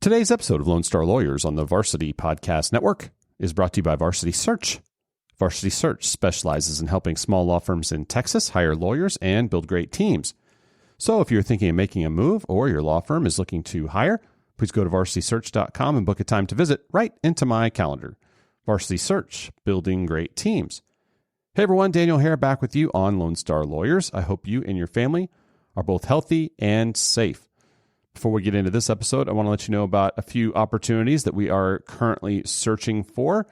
Today's episode of Lone Star Lawyers on the Varsity Podcast Network is brought to you by Varsity Search. Varsity Search specializes in helping small law firms in Texas hire lawyers and build great teams. So if you're thinking of making a move or your law firm is looking to hire, please go to varsitysearch.com and book a time to visit right into my calendar. Varsity Search, building great teams. Hey everyone, Daniel here back with you on Lone Star Lawyers. I hope you and your family are both healthy and safe. Before we get into this episode, I want to let you know about a few opportunities that we are currently searching for.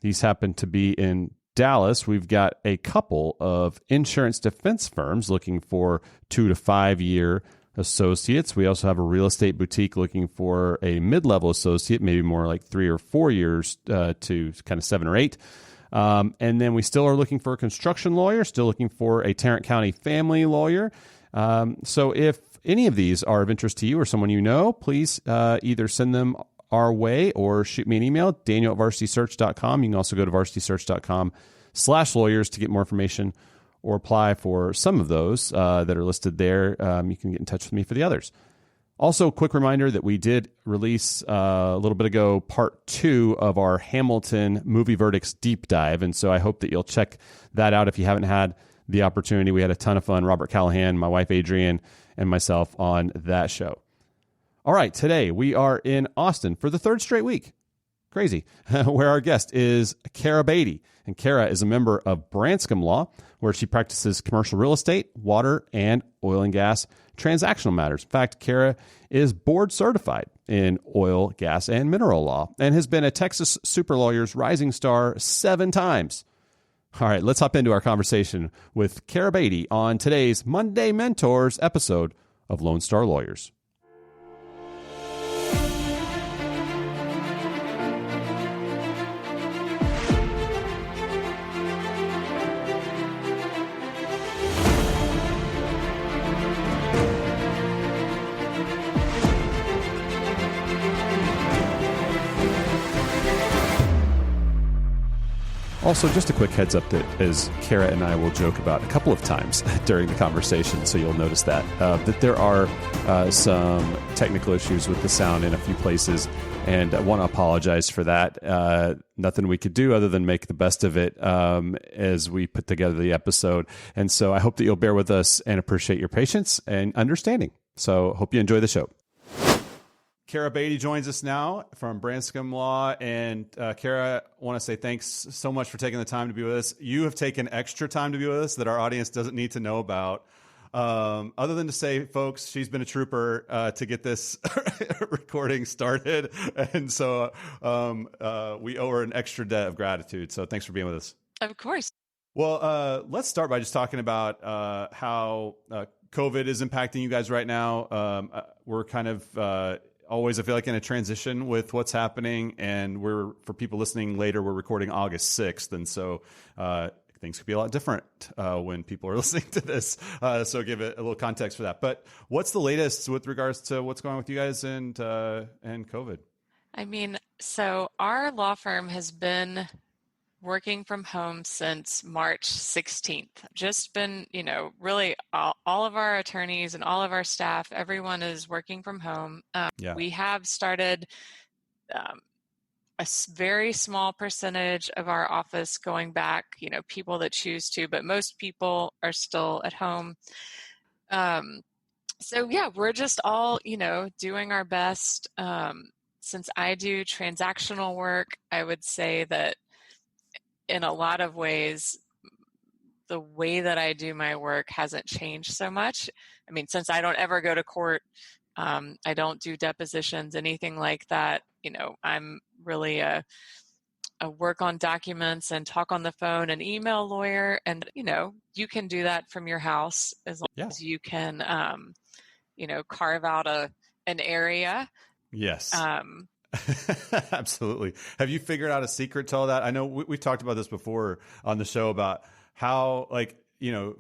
These happen to be in Dallas. We've got a couple of insurance defense firms looking for 2 to 5 year associates. We also have a real estate boutique looking for a mid-level associate, maybe more like 3 or 4 years to kind of 7 or 8. And then we still are looking for a construction lawyer, still looking for a Tarrant County family lawyer. So if any of these are of interest to you or someone you know, please either send them our way or shoot me an email, daniel@varsitysearch.com. You can also go to varsitysearch.com/lawyers to get more information or apply for some of those that are listed there. You can get in touch with me for the others. Also, quick reminder that we did release a little bit ago part 2 of our Hamilton movie verdicts deep dive. And so I hope that you'll check that out if you haven't had the opportunity. We had a ton of fun. Robert Callahan, my wife Adrienne, and myself on that show. All right, today we are in Austin for the 3rd straight week. Crazy. Where our guest is Kara Batey. And Kara is a member of Branscomb Law, where she practices commercial real estate, water, and oil and gas transactional matters. In fact, Kara is board certified in oil, gas, and mineral law and has been a Texas Super Lawyers Rising Star 7 times. All right, let's hop into our conversation with Kara Batey on today's Monday Mentors episode of Lone Star Lawyers. Also, just a quick heads up that as Kara and I will joke about a couple of times during the conversation, so you'll notice that there are some technical issues with the sound in a few places, and I want to apologize for that. Nothing we could do other than make the best of it as we put together the episode. And so I hope that you'll bear with us and appreciate your patience and understanding. So hope you enjoy the show. Kara Batey joins us now from Branscomb Law. And Kara, I want to say thanks so much for taking the time to be with us. You have taken extra time to be with us that our audience doesn't need to know about. Other than to say, folks, she's been a trooper to get this recording started. And so we owe her an extra debt of gratitude. So thanks for being with us. Of course. Well, let's start by just talking about how COVID is impacting you guys right now. We're kind of always, I feel like, in a transition with what's happening. And for people listening later, we're recording August 6th. And so things could be a lot different when people are listening to this. So give it a little context for that. But what's the latest with regards to what's going on with you guys and COVID? I mean, so our law firm has been working from home since March 16th. Just been, really all of our attorneys and all of our staff, everyone is working from home. We have started a very small percentage of our office going back, people that choose to, but most people are still at home. We're just all, doing our best. Since I do transactional work, I would say that in a lot of ways, the way that I do my work hasn't changed so much. I mean, since I don't ever go to court, I don't do depositions, anything like that. I'm really a work on documents and talk on the phone and email lawyer. And, you can do that from your house as long as you can, carve out an area. Yes. Absolutely. Have you figured out a secret to all that? I know we've talked about this before on the show about how,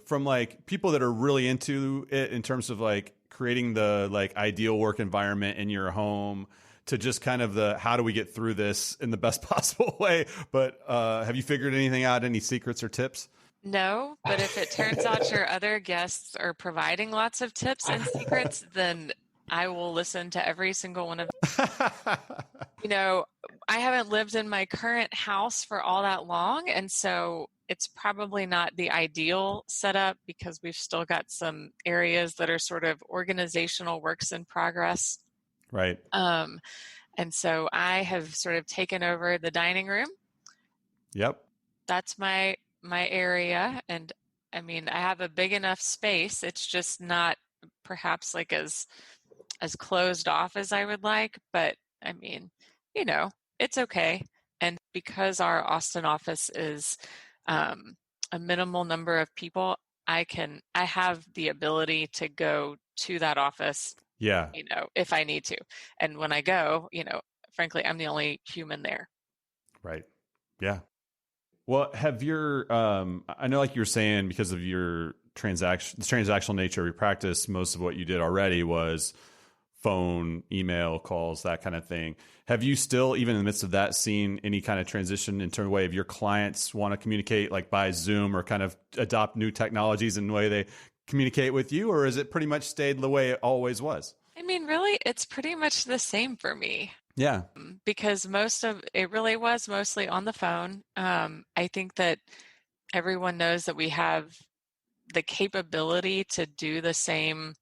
from people that are really into it in terms of creating the ideal work environment in your home to just kind of how do we get through this in the best possible way? But have you figured anything out, any secrets or tips? No, but if it turns out your other guests are providing lots of tips and secrets, then I will listen to every single one of I haven't lived in my current house for all that long, and so it's probably not the ideal setup because we've still got some areas that are sort of organizational works in progress. Right. And so I have sort of taken over the dining room. Yep. That's my area, and I mean, I have a big enough space. It's just not perhaps like as closed off as I would like, but I mean, it's okay. And because our Austin office is a minimal number of people, I have the ability to go to that office, Yeah. if I need to. And when I go, frankly, I'm the only human there. Right. Yeah. Well, I know, like you were saying, because of the transactional nature of your practice, most of what you did already was phone, email, calls, that kind of thing. Have you still, even in the midst of that, seen any kind of transition in terms of way of your clients want to communicate like by Zoom or kind of adopt new technologies in the way they communicate with you? Or is it pretty much stayed the way it always was? I mean, really, it's pretty much the same for me. Yeah. Because most of it really was mostly on the phone. I think that everyone knows that we have the capability to do the same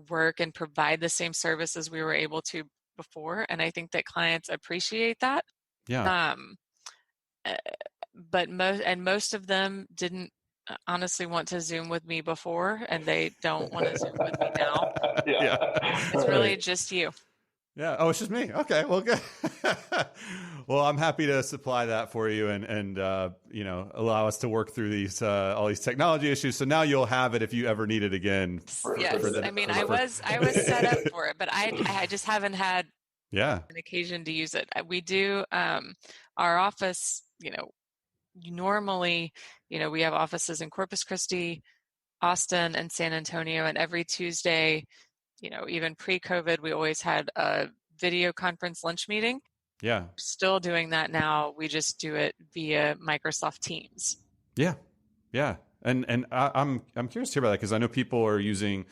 work and provide the same services we were able to before. And I think that clients appreciate that. Yeah. But most of them didn't honestly want to Zoom with me before, and they don't want to Zoom with me now. Yeah. It's really just you. Yeah. Oh, it's just me. Okay. Well, good. Well, I'm happy to supply that for you and allow us to work through these all these technology issues. So now you'll have it if you ever need it again. Yes. I was set up for it, but I just haven't had an occasion to use it. We do our office, normally, we have offices in Corpus Christi, Austin, and San Antonio, and every Tuesday, even pre-COVID, we always had a video conference lunch meeting. Yeah. Still doing that now. We just do it via Microsoft Teams. Yeah. Yeah. And I'm curious to hear about that because I know people are using,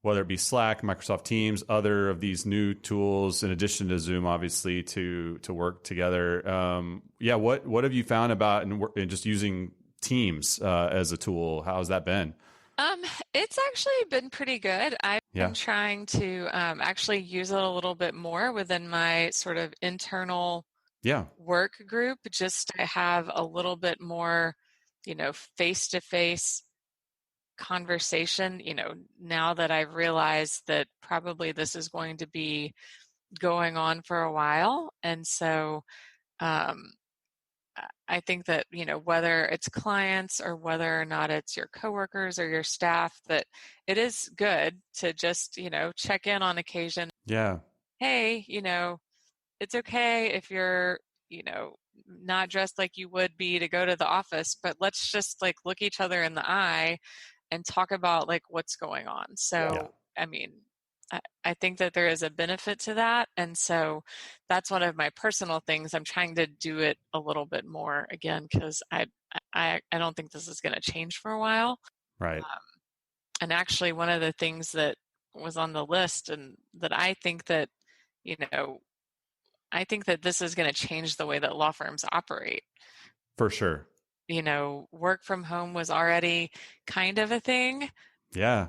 whether it be Slack, Microsoft Teams, other of these new tools in addition to Zoom, obviously, to work together. What have you found about and just using Teams as a tool? How has that been? It's actually been pretty good. I've been trying to actually use it a little bit more within my sort of internal work group, just to have a little bit more, face-to-face conversation, now that I've realized that probably this is going to be going on for a while. And so I think that, whether it's clients or whether or not it's your coworkers or your staff, that it is good to just, check in on occasion. Yeah. Hey, it's okay if you're, not dressed like you would be to go to the office, but let's just like look each other in the eye and talk about like what's going on. So, I mean, I think that there is a benefit to that. And so that's one of my personal things. I'm trying to do it a little bit more again, because I don't think this is going to change for a while. Right. And actually one of the things that was on the list and that I think that, I think that this is going to change the way that law firms operate. For sure. Work from home was already kind of a thing. Yeah.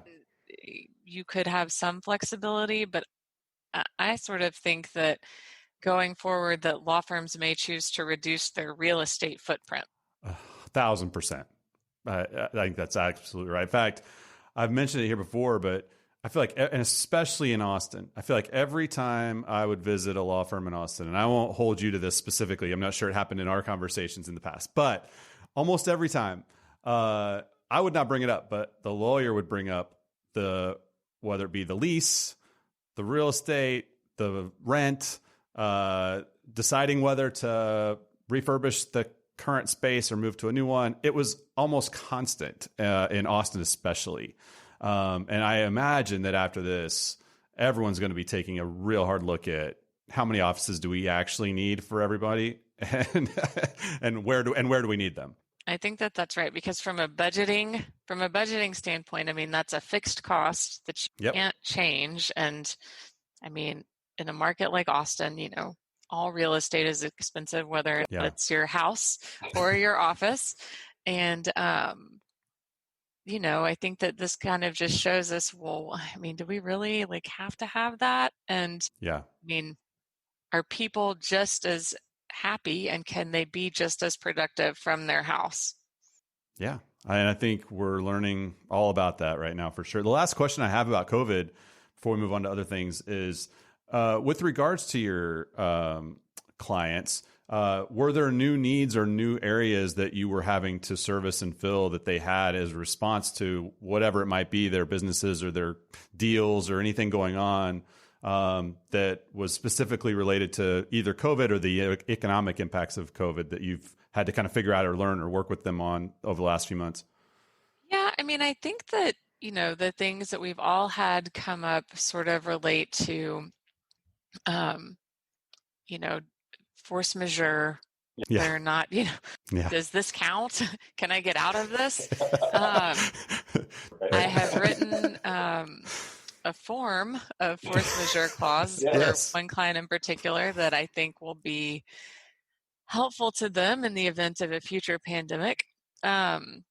You could have some flexibility, but I sort of think that going forward that law firms may choose to reduce their real estate footprint. 1,000%. I think that's absolutely right. In fact, I've mentioned it here before, but I feel like, and especially in Austin, I feel like every time I would visit a law firm in Austin, and I won't hold you to this specifically, I'm not sure it happened in our conversations in the past, but almost every time, I would not bring it up, but the lawyer would bring up whether it be the lease, the real estate, the rent, deciding whether to refurbish the current space or move to a new one. It was almost constant in Austin, especially. And I imagine that after this, everyone's going to be taking a real hard look at how many offices do we actually need for everybody, and where do we need them. I think that that's right, because from a budgeting standpoint, I mean, that's a fixed cost that you Yep. can't change. And I mean, in a market like Austin, all real estate is expensive, whether Yeah. it's your house or your office. And, I think that this kind of just shows us, well, I mean, do we really have to have that? And Yeah. I mean, are people just as happy, and can they be just as productive from their house? Yeah. And I think we're learning all about that right now for sure. The last question I have about COVID before we move on to other things is with regards to your clients, were there new needs or new areas that you were having to service and fill that they had as a response to whatever it might be, their businesses or their deals or anything going on that was specifically related to either COVID or the economic impacts of COVID that you've had to kind of figure out or learn or work with them on over the last few months? Yeah, I mean, I think that, the things that we've all had come up sort of relate to, um, force majeure. Yeah. They're not, Yeah. does this count? Can I get out of this? I have written a form of force majeure clause Yes. for one client in particular that I think will be helpful to them in the event of a future pandemic. And,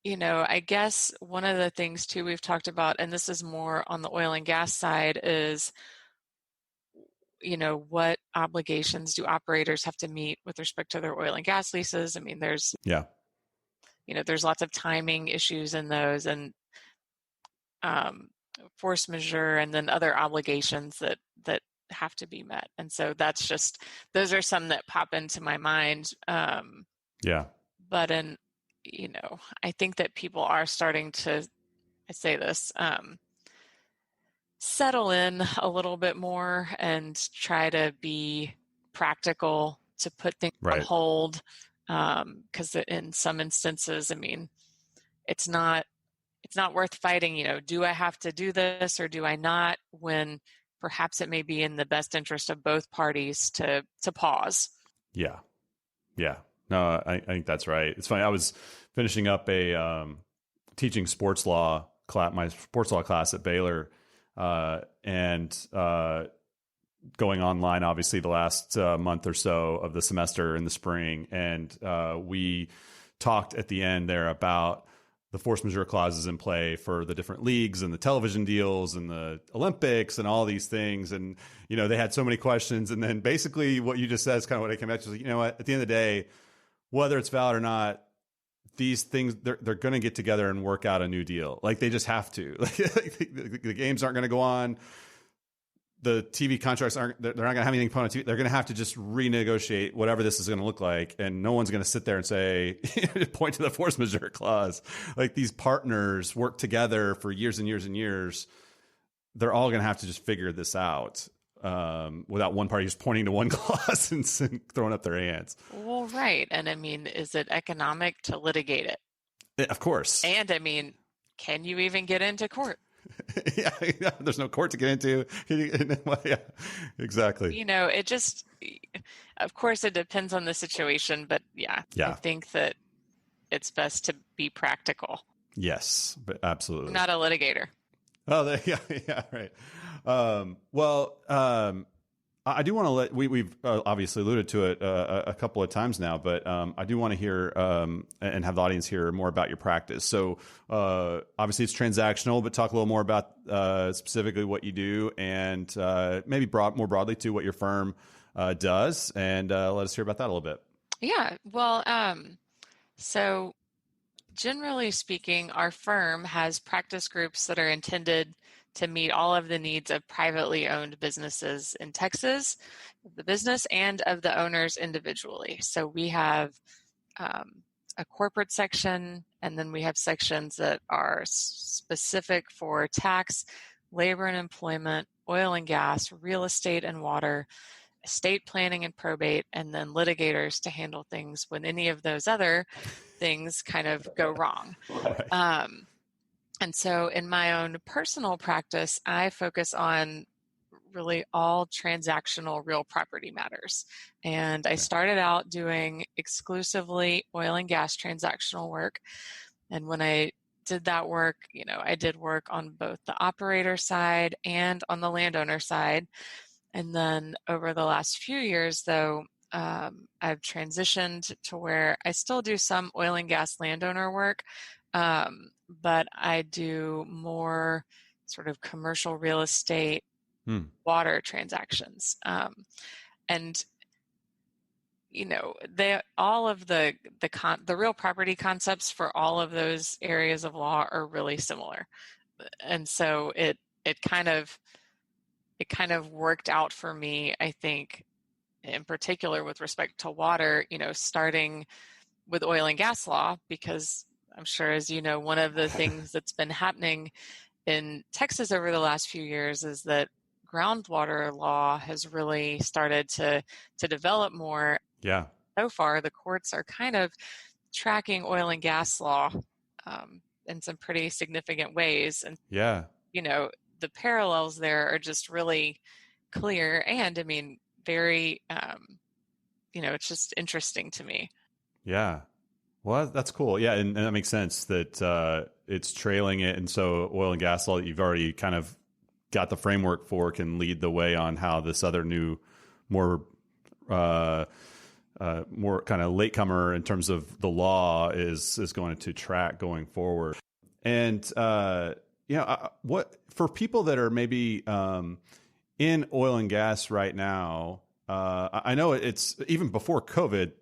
I guess one of the things too we've talked about, and this is more on the oil and gas side, is, what obligations do operators have to meet with respect to their oil and gas leases? I mean, there's lots of timing issues in those, and force majeure, and then other obligations that have to be met. And so those are some that pop into my mind. But I think that people are starting to, I say this, settle in a little bit more and try to be practical, to put things on hold. Because in some instances, I mean, it's not worth fighting, do I have to do this or do I not, when perhaps it may be in the best interest of both parties to pause. Yeah. Yeah. No, I think that's right. It's funny. I was finishing up a teaching sports law class, my sports law class at Baylor, and going online, obviously, the last month or so of the semester in the spring. And we talked at the end there about the force majeure clauses in play for the different leagues and the television deals and the Olympics and all these things. And, they had so many questions. And then basically what you just said is kind of what I came back to. You know what, at the end of the day, whether it's valid or not, these things, they're going to get together and work out a new deal. Like they just have to. Like the games aren't going to go on. The TV contracts they're not going to have anything put on TV. They're going to have to just renegotiate whatever this is going to look like. And no one's going to sit there and say, point to the force majeure clause. Like these partners work together for years and years and years. They're all going to have to just figure this out without one party just pointing to one clause and throwing up their hands. Well, right. And I mean, is it economic to litigate it? Of course. And I mean, can you even get into court? Yeah, there's no court to get into. Yeah, exactly. It just, of course, it depends on the situation, but yeah, I think that it's best to be practical. Yes, but absolutely. I'm not a litigator. Oh, yeah, right. I do want to we've obviously alluded to it a couple of times now, but I do want to hear and have the audience hear more about your practice. So obviously it's transactional, but talk a little more about specifically what you do and maybe more broadly to what your firm does, and let us hear about that a little bit. Yeah, well, so generally speaking, our firm has practice groups that are intended to meet all of the needs of privately owned businesses in Texas, the business and of the owners individually. So we have a corporate section, and then we have sections that are specific for tax, labor and employment, oil and gas, real estate and water, estate planning and probate, and then litigators to handle things when any of those other things kind of go wrong. Right. And so in my own personal practice, I focus on really all transactional real property matters. And I started out doing exclusively oil and gas transactional work. And when I did that work, I did work on both the operator side and on the landowner side. And then over the last few years, though, I've transitioned to where I still do some oil and gas landowner work, but I do more sort of commercial real estate, water transactions. And all of the real property concepts for all of those areas of law are really similar, and so it kind of worked out for me, I think, in particular with respect to water, starting with oil and gas law, because I'm sure, as you know, one of the things that's been happening in Texas over the last few years is that groundwater law has really started to develop more. Yeah. So far, the courts are kind of tracking oil and gas law in some pretty significant ways. And, the parallels there are just really clear. And I mean, very, it's just interesting to me. Yeah. Well, that's cool. Yeah. And that makes sense that it's trailing it. And so oil and gas law that you've already kind of got the framework for can lead the way on how this other new, more kind of latecomer in terms of the law is going to track going forward. And, what for people that are maybe in oil and gas right now, I know it's even before COVID,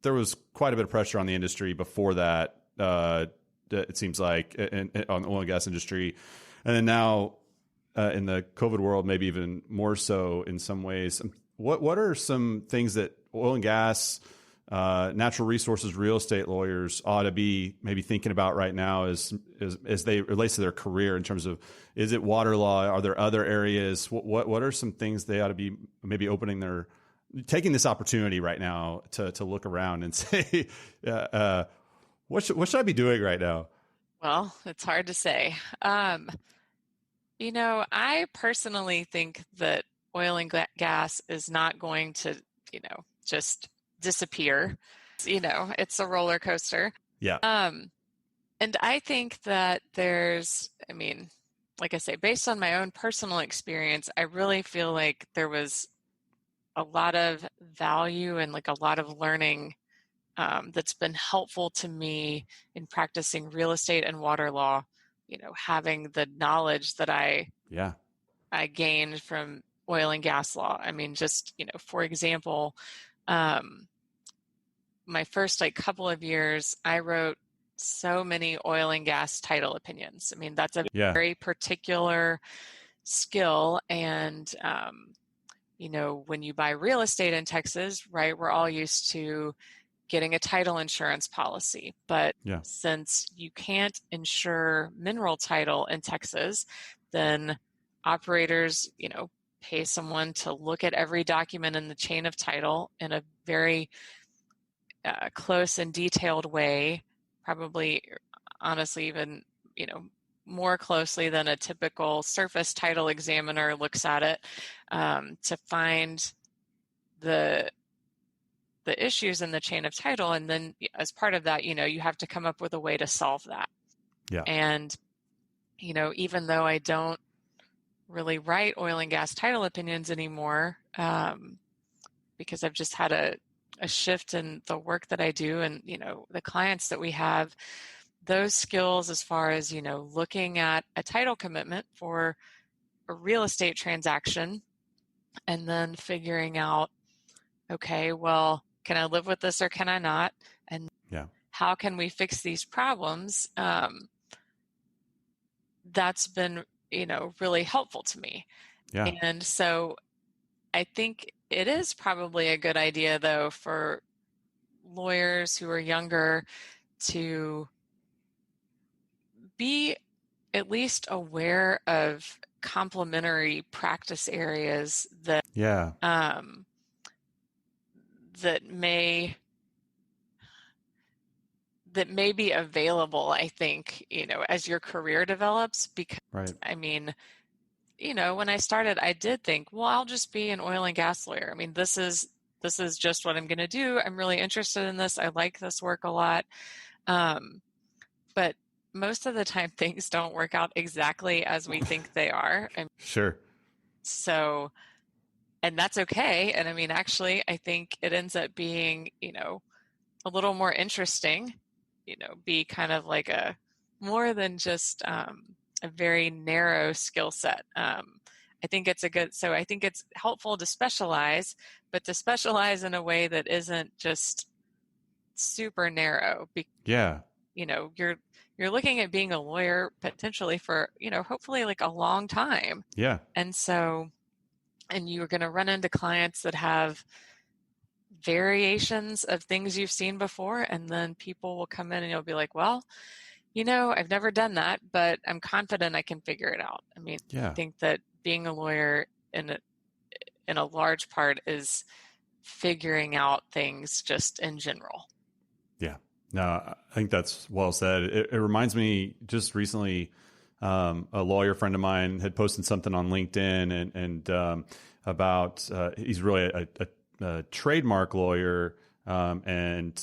there was quite a bit of pressure on the industry before that. It seems like on the oil and gas industry, and then now in the COVID world, maybe even more so in some ways. What are some things that oil and gas, natural resources, real estate lawyers ought to be maybe thinking about right now as they relate to their career in terms of, is it water law? Are there other areas? What are some things they ought to be maybe taking this opportunity right now to look around and say, what should I be doing right now? Well, it's hard to say. I personally think that oil and gas is not going to, just disappear. It's a roller coaster. Yeah. And I think that like I say, based on my own personal experience, I really feel like there was a lot of value and like a lot of learning that's been helpful to me in practicing real estate and water law, having the knowledge that I gained from oil and gas law. I mean, just, for example, my first couple of years, I wrote so many oil and gas title opinions. I mean, that's a very particular skill. And, when you buy real estate in Texas, right, we're all used to getting a title insurance policy. But since you can't insure mineral title in Texas, then operators, pay someone to look at every document in the chain of title in a very close and detailed way, probably honestly even, more closely than a typical surface title examiner looks at it, to find the issues in the chain of title. And then as part of that, you have to come up with a way to solve that. Yeah. And, even though I don't really write oil and gas title opinions anymore, because I've just had a shift in the work that I do and, the clients that we have, those skills as far as, looking at a title commitment for a real estate transaction and then figuring out, okay, well, can I live with this or can I not? And how can we fix these problems? That's been, really helpful to me. Yeah. And so I think it is probably a good idea, though, for lawyers who are younger to be at least aware of complementary practice areas that that may be available, I think, as your career develops, because I mean, when I started, I did think, well, I'll just be an oil and gas lawyer. I mean, this is just what I'm going to do. I'm really interested in this. I like this work a lot. But most of the time things don't work out exactly as we think they are. Sure. So, and that's okay. And I mean, actually, I think it ends up being, a little more interesting, be kind of like a more than just a very narrow skill set. I think it's helpful to specialize, but to specialize in a way that isn't just super narrow. Yeah. You're looking at being a lawyer potentially for, hopefully like a long time. Yeah. And you're going to run into clients that have variations of things you've seen before. And then people will come in and you'll be like, well, I've never done that, but I'm confident I can figure it out. I mean, Yeah. I think that being a lawyer in a large part is figuring out things just in general. Yeah. No, I think that's well said. It reminds me just recently, a lawyer friend of mine had posted something on LinkedIn and about he's really a trademark lawyer and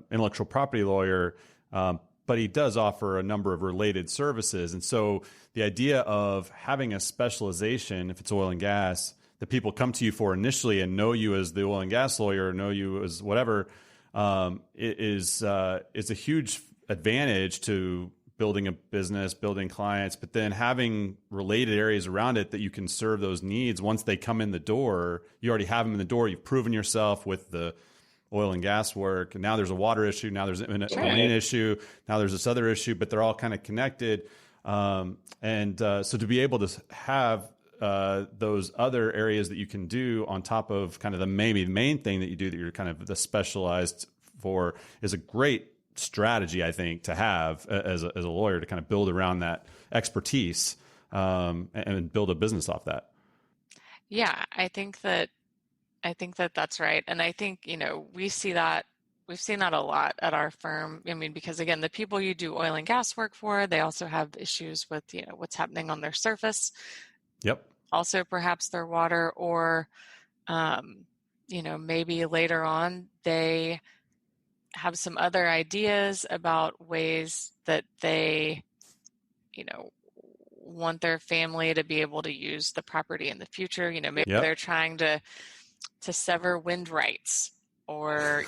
intellectual property lawyer, but he does offer a number of related services. And so the idea of having a specialization, if it's oil and gas, that people come to you for initially and know you as the oil and gas lawyer, know you as whatever, is a huge advantage to building a business, building clients, but then having related areas around it that you can serve those needs. Once they come in the door, you already have them in the door. You've proven yourself with the oil and gas work. And now there's a water issue. Now there's a marine issue. Now there's this other issue, but they're all kind of connected. So to be able to have those other areas that you can do on top of kind of the main thing that you do that you're kind of the specialized for is a great strategy, I think, to have as a lawyer to kind of build around that expertise and build a business off that. Yeah, I think that that's right. And I think, we've seen that a lot at our firm. I mean, because again, the people you do oil and gas work for, they also have issues with, what's happening on their surface. Yep. Also perhaps their water or, maybe later on they have some other ideas about ways that they, want their family to be able to use the property in the future. Maybe they're trying to sever wind rights or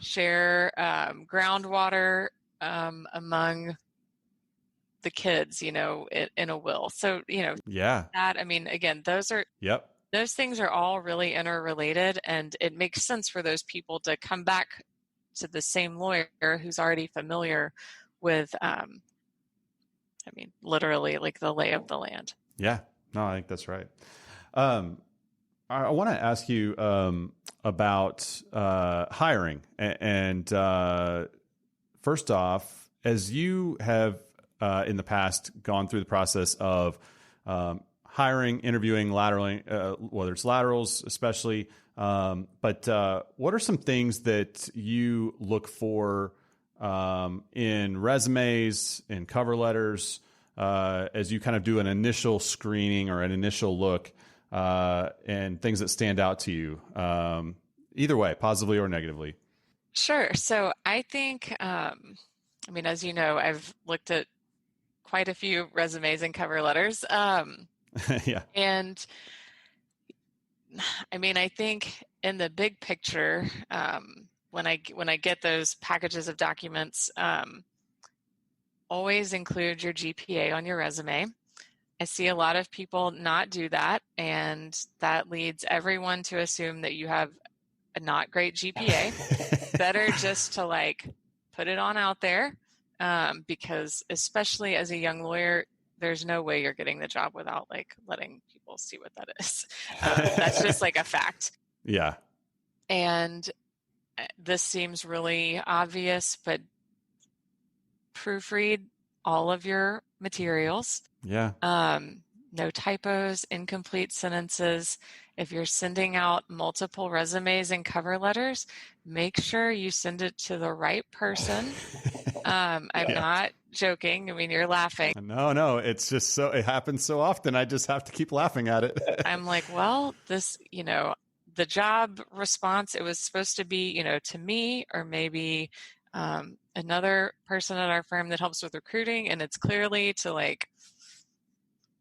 share groundwater among the kids, in a will. So, that, I mean, again, those things are all really interrelated, and it makes sense for those people to come back to the same lawyer who's already familiar with, literally like the lay of the land. Yeah, no, I think that's right. I want to ask you about hiring. And first off, as you have in the past gone through the process of hiring, interviewing, lateraling, whether it's laterals especially, but what are some things that you look for in resumes, in cover letters, as you kind of do an initial screening or an initial look, and things that stand out to you, either way, positively or negatively? Sure. So I think, as you know, I've looked at quite a few resumes and cover letters. Yeah. And I think in the big picture, when I get those packages of documents, always include your GPA on your resume. I see a lot of people not do that, and that leads everyone to assume that you have a not great GPA. Better just to put it on out there, because especially as a young lawyer, there's no way you're getting the job without letting people see what that is. That's just a fact. Yeah. And this seems really obvious, but proofread all of your materials. Yeah. No typos, incomplete sentences. If you're sending out multiple resumes and cover letters, make sure you send it to the right person. I'm not joking. I mean, you're laughing. No, it's just it happens so often. I just have to keep laughing at it. I'm like, well, this, the job response, it was supposed to be, to me or maybe another person at our firm that helps with recruiting. And it's clearly to like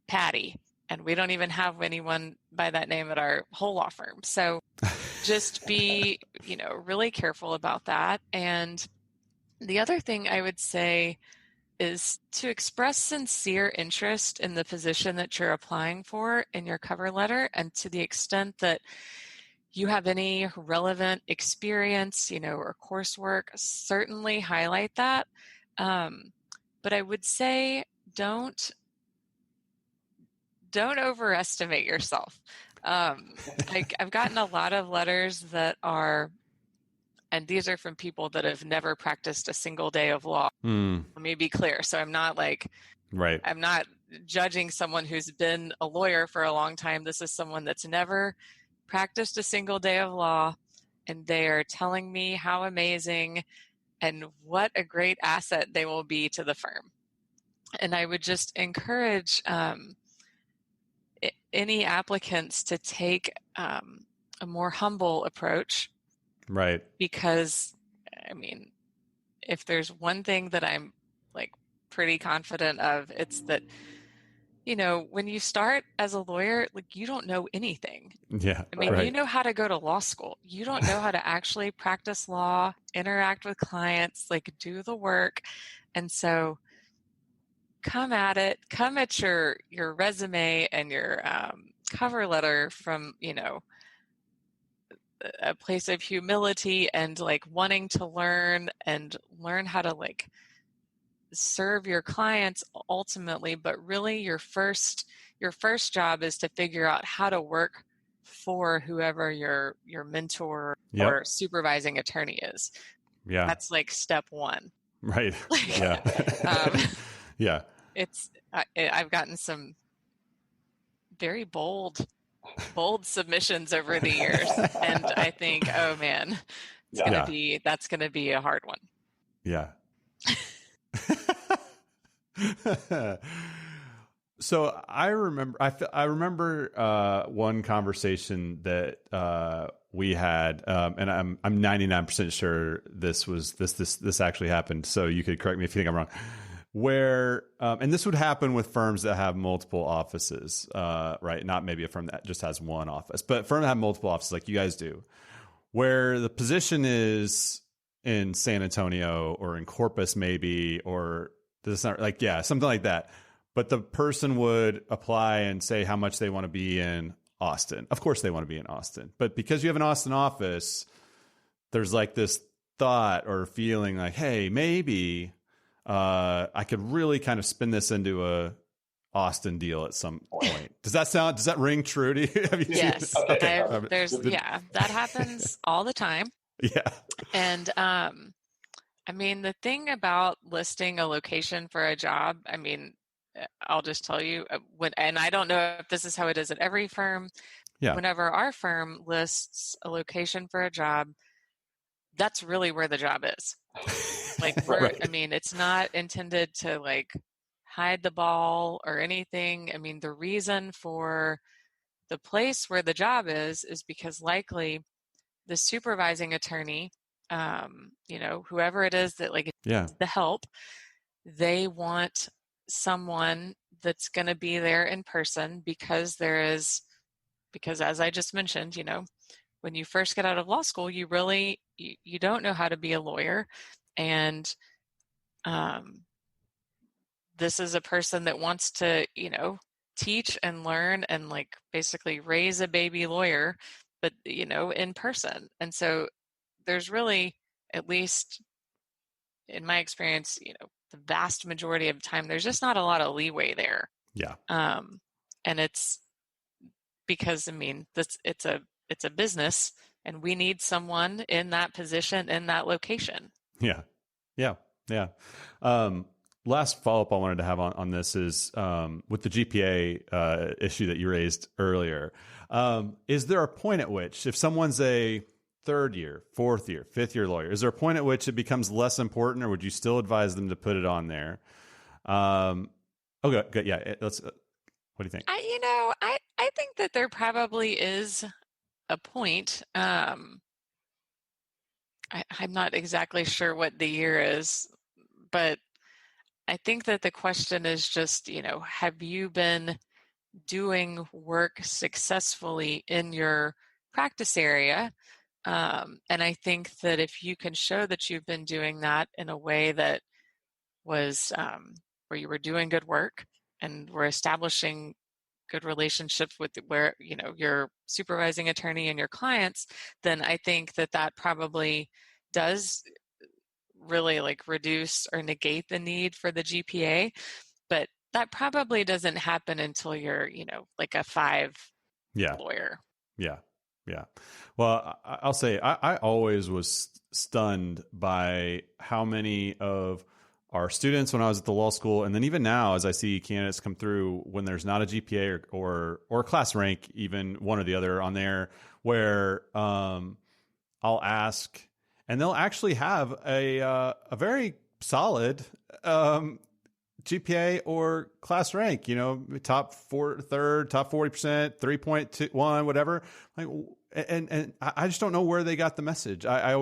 Patty. And we don't even have anyone by that name at our whole law firm. So just be, really careful about that. And the other thing I would say is to express sincere interest in the position that you're applying for in your cover letter. And to the extent that you have any relevant experience, or coursework, certainly highlight that. But I would say don't overestimate yourself. I've gotten a lot of letters that are, and these are from people that have never practiced a single day of law. Let me be clear. So I'm not I'm not judging someone who's been a lawyer for a long time. This is someone that's never practiced a single day of law, and they are telling me how amazing and what a great asset they will be to the firm. And I would just encourage any applicants to take a more humble approach. Right. Because, I mean, if there's one thing that I'm like pretty confident of, it's that, when you start as a lawyer, like you don't know anything. Yeah. I mean, you know how to go to law school. You don't know how to actually practice law, interact with clients, like do the work. And so come at your resume and your cover letter from, a place of humility and like wanting to learn how to like serve your clients ultimately, but really your first job is to figure out how to work for whoever your mentor or supervising attorney is. Yeah. That's like step one. Right. Yeah. Yeah. I've gotten some very bold submissions over the years, and I think, oh man, that's gonna be a hard one. Yeah. So I remember one conversation that we had, and I'm 99% sure this actually happened. So you could correct me if you think I'm wrong. Where, and this would happen with firms that have multiple offices, right? Not maybe a firm that just has one office, but a firm that have multiple offices like you guys do, where the position is in San Antonio or in Corpus maybe, or this not like, something like that. But the person would apply and say how much they want to be in Austin. Of course they want to be in Austin, but because you have an Austin office, there's like this thought or feeling like, hey, maybe I could really kind of spin this into a Austin deal at some point. Does that ring true to you? Have you yes. That happens all the time. Yeah. And, I mean, the thing about listing a location for a job, I mean, I'll just tell you and I don't know if this is how it is at every firm. Yeah. Whenever our firm lists a location for a job, that's really where the job is. Like, I mean, it's not intended to like hide the ball or anything. I mean, the reason for the place where the job is because likely the supervising attorney, whoever it is that like the help, they want someone that's going to be there in person because as I just mentioned, when you first get out of law school, you really, you don't know how to be a lawyer. And this is a person that wants to, teach and learn and like basically raise a baby lawyer, but, in person. And so there's really, at least in my experience, the vast majority of the time, there's just not a lot of leeway there. Yeah. And it's because, I mean, it's a business and we need someone in that position, in that location. Yeah. Yeah. Yeah. Last follow-up I wanted to have on this is with the GPA issue that you raised earlier. Is there a point at which, if someone's a third year, fourth year, fifth year lawyer, is there a point at which it becomes less important, or would you still advise them to put it on there? Okay, good. Yeah, let's. What do you think? I think that there probably is a point. I'm not exactly sure what the year is, but I think that the question is just, have you been doing work successfully in your practice area? And I think that if you can show that you've been doing that in a way that was where you were doing good work and were establishing good relationships with where your supervising attorney and your clients, then I think that that probably does really like reduce or negate the need for the GPA. But that probably doesn't happen until you're like a 5 Yeah. lawyer. Yeah. Yeah. Well, I'll say I always was stunned by how many of our students when I was at the law school, and then even now as I see candidates come through when there's not a GPA or class rank, even one or the other on there, where I'll ask, and they'll actually have a very solid GPA or class rank, top third, top 40%, 3.21, whatever. Like, and I just don't know where they got the message. I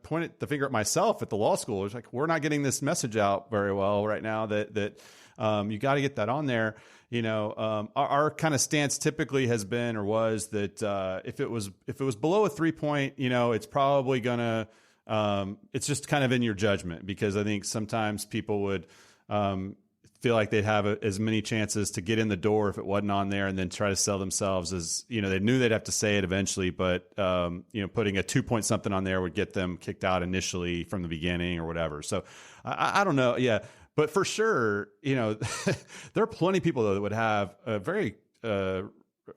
pointed the finger at myself at the law school. It's like, we're not getting this message out very well right now that you got to get that on there. Our kind of stance typically has been, or was that, if it was below a 3 point, it's probably gonna, it's just kind of in your judgment, because I think sometimes people would feel like they'd have as many chances to get in the door if it wasn't on there, and then try to sell themselves as, they knew they'd have to say it eventually, but putting a 2 point something on there would get them kicked out initially from the beginning or whatever. So I don't know. Yeah. But for sure, there are plenty of people though that would have a very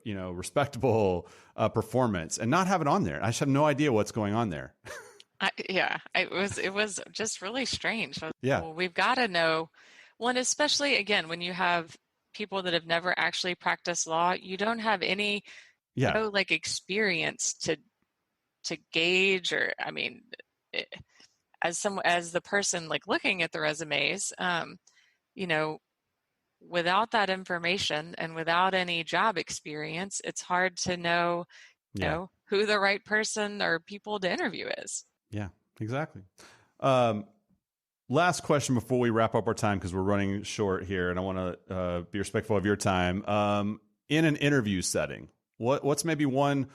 respectable performance and not have it on there. I just have no idea what's going on there. It was just really strange. Yeah. Well, we've got to know. Well, and especially again, when you have people that have never actually practiced law, you don't have any, experience to gauge, or as the person like looking at the resumes, without that information and without any job experience, it's hard to know, who the right person or people to interview is. Yeah, exactly. Last question before we wrap up our time, because we're running short here, and I want to be respectful of your time. In an interview setting, what's maybe one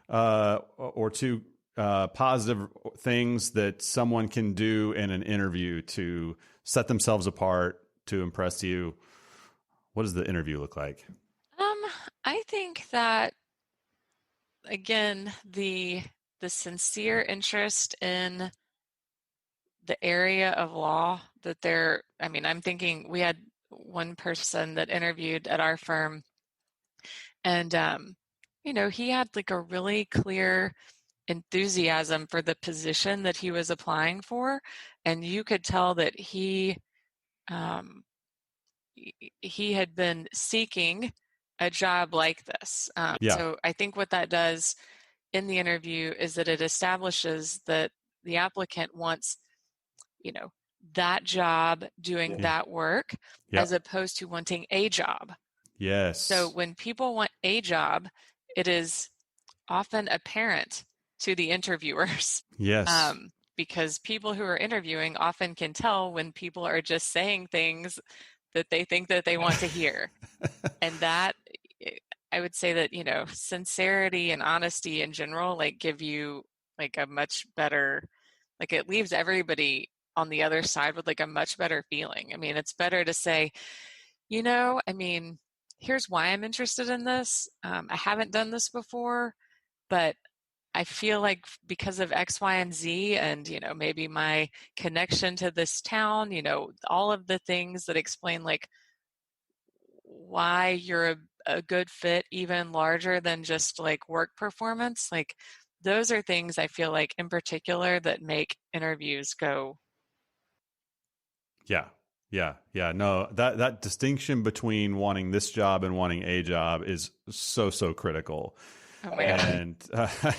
or two positive things that someone can do in an interview to set themselves apart, to impress you? What does the interview look like? I think that, again, the sincere interest in the area of law that I'm thinking we had one person that interviewed at our firm, and he had like a really clear enthusiasm for the position that he was applying for, and you could tell that he had been seeking a job like this. So I think what that does in the interview is that it establishes that the applicant wants, that job doing that work, as opposed to wanting a job. Yes. So when people want a job, it is often apparent to the interviewers. Yes. Because people who are interviewing often can tell when people are just saying things that they think that they want to hear. And that, I would say that, sincerity and honesty in general, give you a much better, it leaves everybody on the other side with a much better feeling. It's better to say, here's why I'm interested in this. I haven't done this before, but I feel like because of X, Y, and Z, and, maybe my connection to this town, all of the things that explain why you're a good fit, even larger than just work performance. Those are things I feel like in particular that make interviews go. Yeah. No, that distinction between wanting this job and wanting a job is so critical. Oh my God. And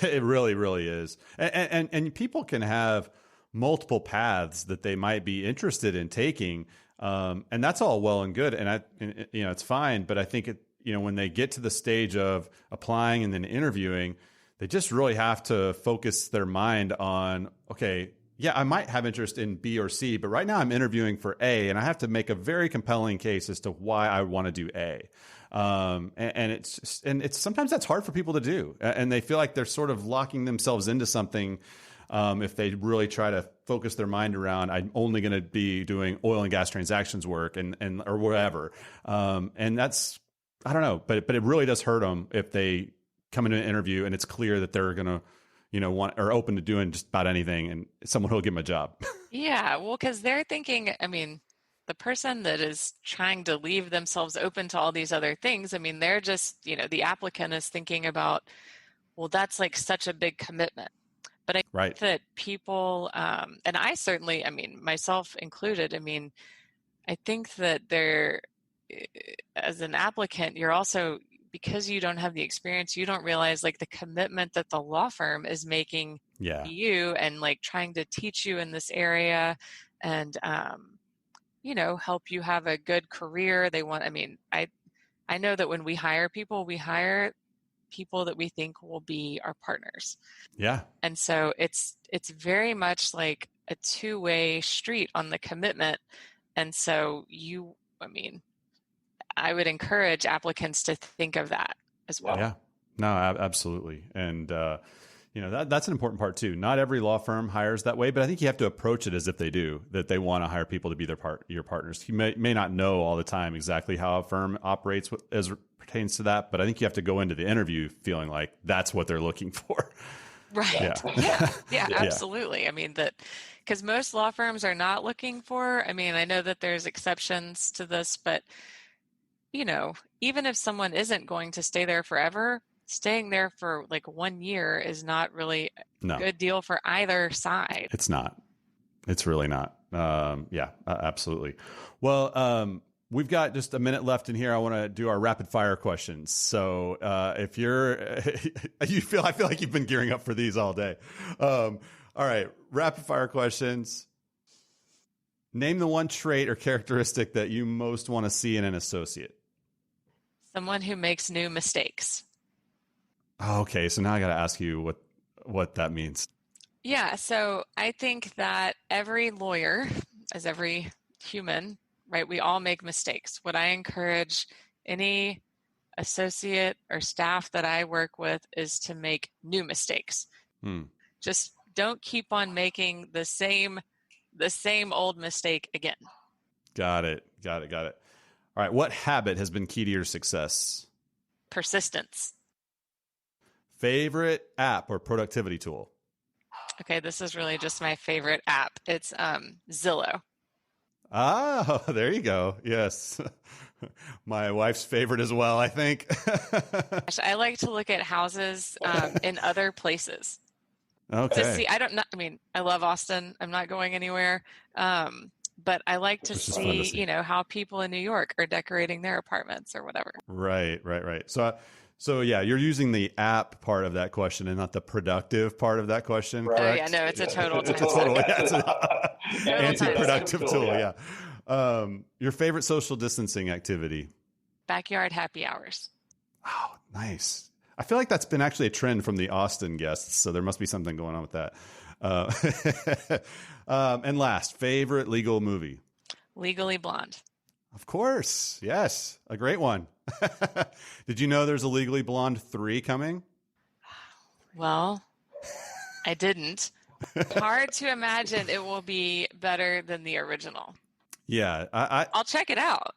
it really, really is. And people can have multiple paths that they might be interested in taking. And that's all well and good. And it's fine. But I think when they get to the stage of applying and then interviewing, they just really have to focus their mind on, okay, yeah, I might have interest in B or C, but right now I'm interviewing for A, and I have to make a very compelling case as to why I want to do A. And it's sometimes that's hard for people to do, and they feel like they're sort of locking themselves into something. If they really try to focus their mind around, I'm only going to be doing oil and gas transactions work and or whatever. And that's, I don't know, but it really does hurt them if they come into an interview and it's clear that they're going to, want or open to doing just about anything, and someone will give them a job. Yeah, well, because they're thinking, the person that is trying to leave themselves open to all these other things, they're just, the applicant is thinking about, well, that's like such a big commitment. But I think that people, and I certainly, myself included, I think that as an applicant, you're also, because you don't have the experience, you don't realize like the commitment that the law firm is making to you and like trying to teach you in this area and, help you have a good career. They want, I know that when we hire people that we think will be our partners. Yeah. And so it's very much like a two-way street on the commitment. And so I would encourage applicants to think of that as well. Yeah, no, absolutely. And, that's an important part too. Not every law firm hires that way, but I think you have to approach it as if they do, that they want to hire people to be your partners. You may not know all the time exactly how a firm operates as pertains to that, but I think you have to go into the interview feeling like that's what they're looking for. Right. Yeah, absolutely. Because most law firms are not looking for, I know that there's exceptions to this, but even if someone isn't going to stay there forever, staying there for like 1 year is not really a good deal for either side. It's not. It's really not. Absolutely. Well, we've got just a minute left in here. I want to do our rapid fire questions. So if I feel like you've been gearing up for these all day. All right. Rapid fire questions. Name the one trait or characteristic that you most want to see in an associate. Someone who makes new mistakes. Oh, okay. So now I got to ask you what that means. Yeah. So I think that every lawyer, as every human, right, we all make mistakes. What I encourage any associate or staff that I work with is to make new mistakes. Just don't keep on making the same old mistake again. Got it. All right. What habit has been key to your success? Persistence. Favorite app or productivity tool? Okay, this is really just my favorite app. It's Zillow. Oh, there you go. Yes. My wife's favorite as well, I think. I like to look at houses in other places. Okay. To see, I love Austin. I'm not going anywhere. But I like to see, how people in New York are decorating their apartments or whatever. Right. So yeah, you're using the app part of that question and not the productive part of that question, correct? Oh yeah, no, it's a total time it's an anti-productive tool, yeah. Your favorite social distancing activity? Backyard happy hours. Oh, nice. I feel like that's been actually a trend from the Austin guests, so there must be something going on with that. And last, favorite legal movie? Legally Blonde. Of course. Yes. A great one. Did you know there's a Legally Blonde 3 coming? Well, I didn't. Hard to imagine it will be better than the original. Yeah. I'll check it out.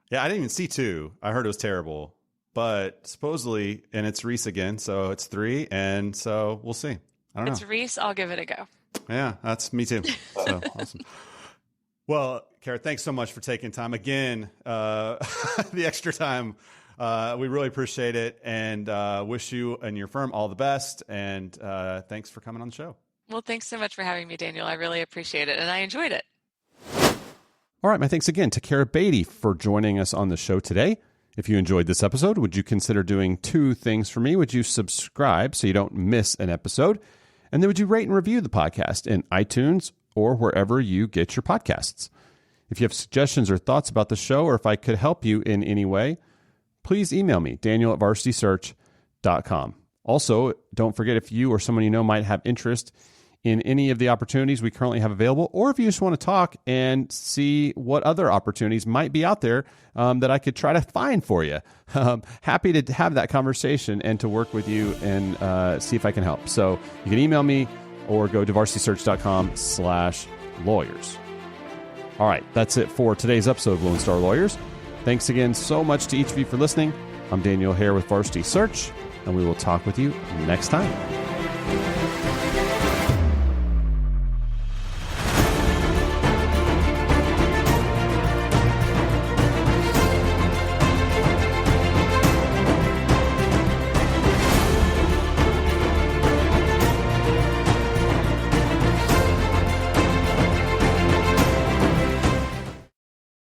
Yeah, I didn't even see 2. I heard it was terrible. But supposedly, and it's Reese again, so it's 3, and so we'll see. I don't know. It's Reese. I'll give it a go. Yeah, that's me too. So awesome. Well, Kara, thanks so much for taking time again. The extra time, we really appreciate it, and wish you and your firm all the best. And thanks for coming on the show. Well, thanks so much for having me, Daniel. I really appreciate it, and I enjoyed it. All right, my thanks again to Kara Batey for joining us on the show today. If you enjoyed this episode, would you consider doing 2 things for me? Would you subscribe so you don't miss an episode? And then would you rate and review the podcast in iTunes or wherever you get your podcasts? If you have suggestions or thoughts about the show, or if I could help you in any way, please email me, daniel@varsitysearch.com. Also, don't forget, if you or someone you know might have interest in any of the opportunities we currently have available, or if you just want to talk and see what other opportunities might be out there that I could try to find for you. Happy to have that conversation and to work with you and see if I can help. So you can email me or go to varsitysearch.com/lawyers. All right, that's it for today's episode of Lone Star Lawyers. Thanks again so much to each of you for listening. I'm Daniel Hare with Varsity Search, and we will talk with you next time.